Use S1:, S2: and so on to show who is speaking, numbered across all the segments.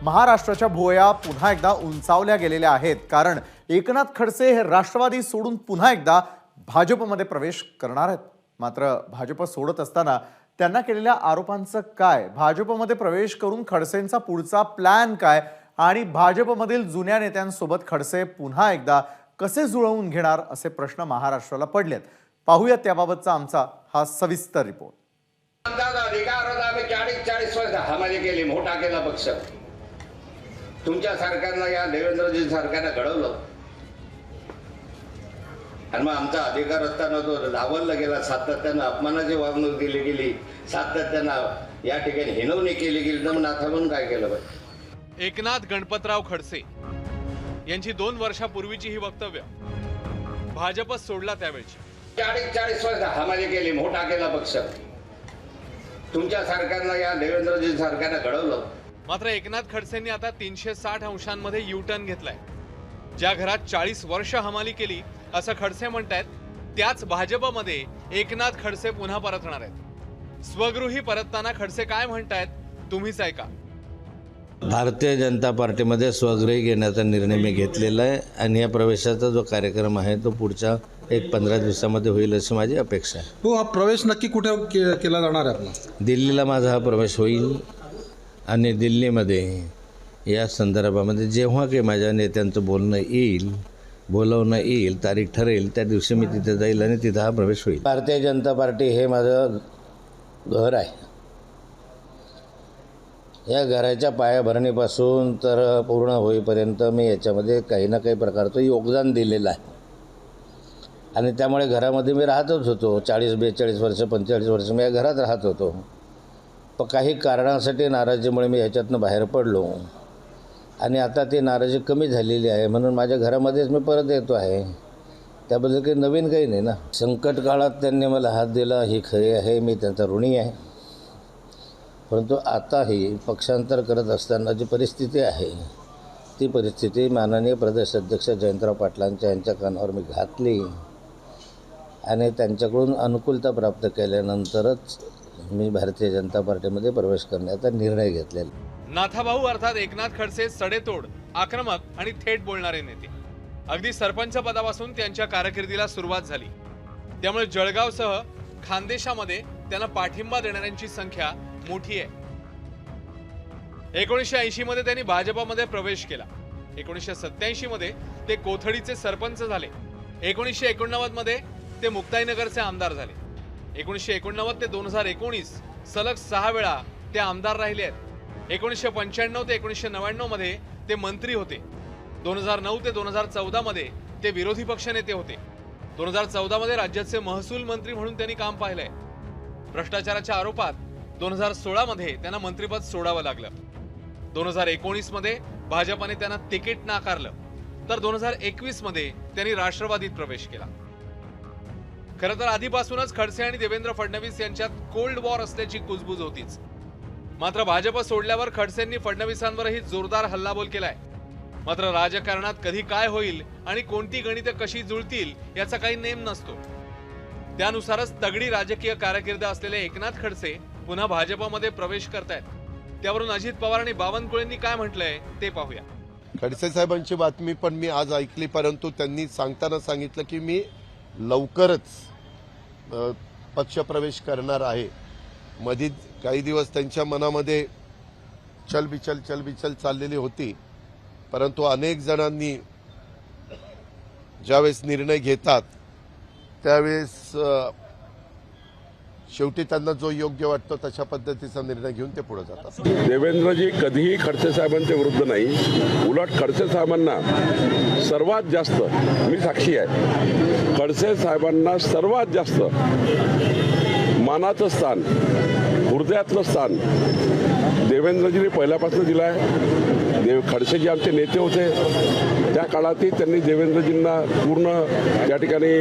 S1: महाराष्ट्राच्या भुवया पुन्हा एकदा उंचावल्या गेलेल्या आहेत, कारण एकनाथ खडसे हे राष्ट्रवादी सोडून पुन्हा एकदा भाजपमध्ये प्रवेश करणार आहेत। मात्र भाजप सोडत असताना त्यांना केलेल्या आरोपांचं काय, भाजपमध्ये प्रवेश करून खडसेंचा पुढचा प्लॅन काय आणि भाजपमधील जुन्या नेत्यांसोबत खडसे पुन्हा एकदा कसे जुळवून घेणार असे प्रश्न महाराष्ट्राला पडलेत। पाहूया त्याबाबतचा आमचा हा सविस्तर रिपोर्ट।
S2: आम्ही 40 वर्ष हमाली केली, मोठा केला पक्ष। तुमच्या सरकारला, या देवेंद्रजी सरकारने घडवलं आणि मग आमचा अधिकार असताना तो डावलला गेला, सातत्यानं अपमानाची वागणूक दिली गेली, सातत्यानं या ठिकाणी हिणवणी केली गेली। तर आता म्हणून काय केलं पाहिजे?
S3: एकनाथ गणपतराव खडसे यांची 2 वर्षापूर्वीची ही वक्तव्य भाजप सोडला त्यावेळची।
S2: 40 वर्ष हमाली केली, मोठा केला पक्ष। तुमच्या सरकारला, या देवेंद्रजी सरकारने घडवलं।
S3: मात्र एकनाथ खडसेंनी आता 360 अंशांमध्ये यू टर्न घेतलाय। ज्या घरात 40 वर्ष हमाली केली असं खडसे म्हणतायत, त्याच भाजपमध्ये एकनाथ खडसे पुन्हा परतणार आहेत। स्वगृही परतताना खडसे काय म्हणतायत तुम्हीच ऐका।
S4: भारतीय जनता पार्टीमध्ये स्वगृही घेण्याचा निर्णय मी घेतलेला आहे आणि या प्रवेशाचा जो कार्यक्रम आहे तो पुढच्या 1-15 दिवसामध्ये होईल अशी माझी अपेक्षा आहे।
S5: हो, हा प्रवेश नक्की कुठे केला जाणार आहे आपला?
S4: दिल्लीला माझा हा प्रवेश होईल आणि दिल्लीमध्ये या संदर्भामध्ये जेव्हा काही माझ्या नेत्यांचं बोलवणं येईल, तारीख ठरेल, त्या दिवशी मी तिथे जाईल आणि तिथं हा प्रवेश होईल। भारतीय जनता पार्टी हे माझं घर आहे। या घराच्या पायाभरणीपासून तर पूर्ण होईपर्यंत मी याच्यामध्ये काही ना काही प्रकारचं योगदान दिलेलं आहे आणि त्यामुळे घरामध्ये मी राहतच होतो। 40-42 वर्ष, 45 वर्ष मी या घरात राहत होतो। पण काही कारणासाठी नाराजीमुळे मी ह्याच्यातनं बाहेर पडलो आणि आता ती नाराजी कमी झालेली आहे, म्हणून माझ्या घरामध्येच मी परत येतो आहे। त्याबद्दल काही नवीन काही नाही ना। संकट काळात त्यांनी मला हात दिला ही खरी आहे, मी त्यांचा ऋणी आहे। परंतु आताही पक्षांतर करत असताना जी परिस्थिती आहे ती परिस्थिती माननीय प्रदेश अध्यक्ष जयंतराव पाटलांच्या यांच्या कानावर मी घातली आणि त्यांच्याकडून अनुकूलता प्राप्त केल्यानंतरच मी भारतीय जनता पार्टीमध्ये प्रवेश करण्याचा निर्णय घेतलेला।
S3: नाथाभाऊ अर्थात एकनाथ खडसे सडेतोड, आक्रमक आणि थेट बोलणारे नेते। अगदी सरपंच पदापासून त्यांच्या कारकिर्दीला सुरुवात झाली, त्यामुळे जळगावसह खानदेशामध्ये त्यांना पाठिंबा देणाऱ्यांची संख्या मोठी आहे। 1980 मध्ये त्यांनी भाजपमध्ये प्रवेश केला। 1987 मध्ये ते कोथळीचे सरपंच झाले। 1989 मध्ये ते मुक्ताईनगरचे आमदार झाले। 1989 ते 2019 सलग 6 वेळा ते आमदार राहिले आहेत। 1995 ते 1999 मध्ये ते मंत्री होते। 2009 ते 2014 मध्ये ते विरोधी पक्षनेते होते। 2014 मध्ये राज्याचे महसूल मंत्री म्हणून त्यांनी काम पाहिलंय। भ्रष्टाचाराच्या आरोपात 2016 मध्ये त्यांना मंत्रिपद सोडावं लागलं। 2019 मध्ये भाजपने त्यांना तिकीट नाकारलं, तर 2021 मध्ये त्यांनी राष्ट्रवादीत प्रवेश केला। खरं तर आधीपासूनच खडसे आणि देवेंद्र फडणवीस यांच्यात कोल्ड वॉर असल्याची कुजबूज होतीच। मात्र भाजप सोडल्यावर खडसेंनी फडणवीसांवरही जोरदार हल्लाबोल केलाय। मात्र राजकारणात कधी काय होईल आणि कोणती गणिते कशी जुळतील याचा काही नेम नसतो। त्यानुसारच तगडी राजकीय कारकीर्द असलेले एकनाथ खडसे पुन्हा भाजपमध्ये प्रवेश करतायत। त्यावरून अजित पवार आणि बावनकुळेंनी काय म्हटलंय ते पाहूया।
S6: खडसे साहेबांची बातमी पण मी आज ऐकली, परंतु त्यांनी सांगताना सांगितलं की मी लवकरच पक्षप्रवेश करणार आहे। मधीच काही दिवस त्यांच्या मनामध्ये चलबिचल चाललेली होती, परंतु अनेक जणांनी ज्यावेळेस निर्णय घेतात त्यावेळेस शेवटी त्यांना जो योग्य वाटतो तशा पद्धतीचा निर्णय घेऊन ते पुढे जातात।
S7: देवेंद्रजी कधीही खडसे साहेबांच्या विरुद्ध नाही, उलट खडसे साहेबांना सर्वात जास्त, मी साक्षी आहे, खडसे साहेबांना सर्वात जास्त मानाचं स्थान, हृदयातलं स्थान देवेंद्रजींनी पहिल्यापासून दिलं आहे। खडसे जे आमचे नेते होते त्या काळातही त्यांनी देवेंद्रजींना पूर्ण त्या ठिकाणी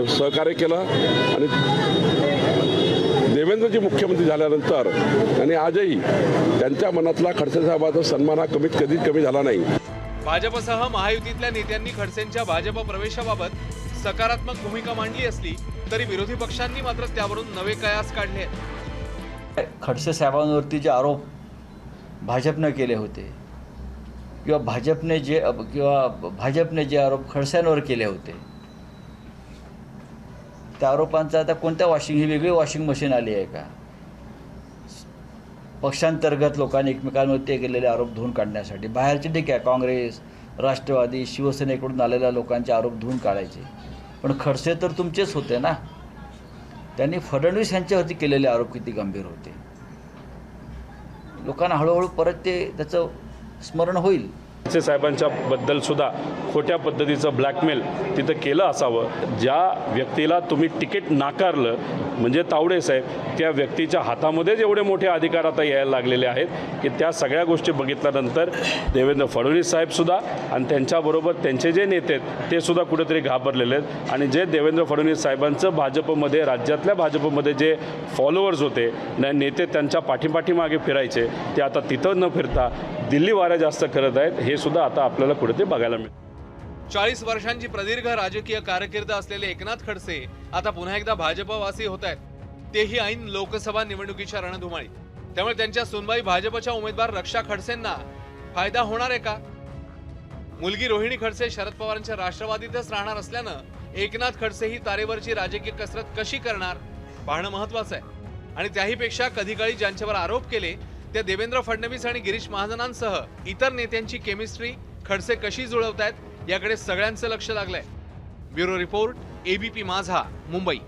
S7: सहकार्य केलं आणि देवेंद्रजी मुख्यमंत्री झाल्यानंतर आणि आजही त्यांच्या मनातला खडसे साहेबांचा सन्मान हा कधीच कमी झाला नाही।
S3: भाजपसह महायुतीतल्या नेत्यांनी खडसेंच्या भाजप प्रवेशाबाबत सकारात्मक भूमिका मांडली असली तरी विरोधी पक्षांनी मात्र त्यावरून नवे कयास काढले आहेत।
S8: खडसे साहेबांवरती जे आरोप भाजपनं केले होते किंवा भाजपने जे आरोप खडसेंवर केले होते त्या आरोपांचा आता कोणत्या ही वेगळी वॉशिंग मशीन आली आहे का? पक्षांतर्गत लोकांनी एकमेकांमध्ये केलेले आरोप धुवून काढण्यासाठी बाहेरचे ठीक आहे, काँग्रेस, राष्ट्रवादी, शिवसेनेकडून आलेल्या लोकांचे आरोप धुवून काढायचे, पण खडसे तर तुमचेच होते ना. त्यांनी फडणवीस यांच्यावरती केलेले आरोप किती गंभीर होते. लोकांना हळूहळू परत त्याचं स्मरण होईल.
S9: खडसे साहेबांच्या बद्दल सुद्धा खोट्या पद्धतीचं ब्लॅकमेल तिथं केलं असावं. ज्या व्यक्तीला तुम्ही तिकीट नाकारलं म्हणजे तावडे साहेब, त्या व्यक्तीच्या हातामध्येच एवढे मोठे अधिकार आता यायला लागलेले आहेत की त्या सगळ्या गोष्टी बघितल्यानंतर देवेंद्र फडणवीस साहेबसुद्धा आणि त्यांच्याबरोबर त्यांचे जे नेते आहेत ते सुद्धा कुठेतरी घाबरलेले आहेत. आणि जे देवेंद्र फडणवीस साहेबांचं भाजपमध्ये, राज्यातल्या भाजपमध्ये जे फॉलोअर्स होते, नेते त्यांच्या पाठीमागे फिरायचे, ते आता तिथं न फिरता दिल्ली वाऱ्या जास्त करत आहेत. हे सुद्धा आता आपल्याला कुठेतरी बघायला मिळतं.
S3: 40 वर्षांची प्रदीर्घ राजकीय कारकीर्द असलेले एकनाथ खडसे आता पुन्हा एकदा भाजपवासी होत आहेत, तेही ऐन लोकसभा निवडणुकीच्या रणधुमाळीत. त्यामुळे त्यांच्या सुनबाई भाजपच्या उमेदवार रक्षा खडसेंना फायदा होणार आहे का? मुलगी रोहिणी खडसे शरद पवारांच्या राष्ट्रवादीतच राहणार असल्यानं एकनाथ खडसे ही तारेवरची राजकीय कसरत कशी करणार पाहणं महत्वाचं आहे. आणि त्याहीपेक्षा कधी काळी ज्यांच्यावर आरोप केले त्या देवेंद्र फडणवीस आणि गिरीश महाजनांसह इतर नेत्यांची केमिस्ट्री खडसे कशी जुळवतायत याकडे सगळ्यांचं लक्ष लागलंय. ब्युरो रिपोर्ट, एबीपी माझा, मुंबई.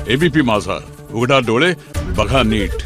S10: एबीपी माझा, उघडा डोळे बघा नीट.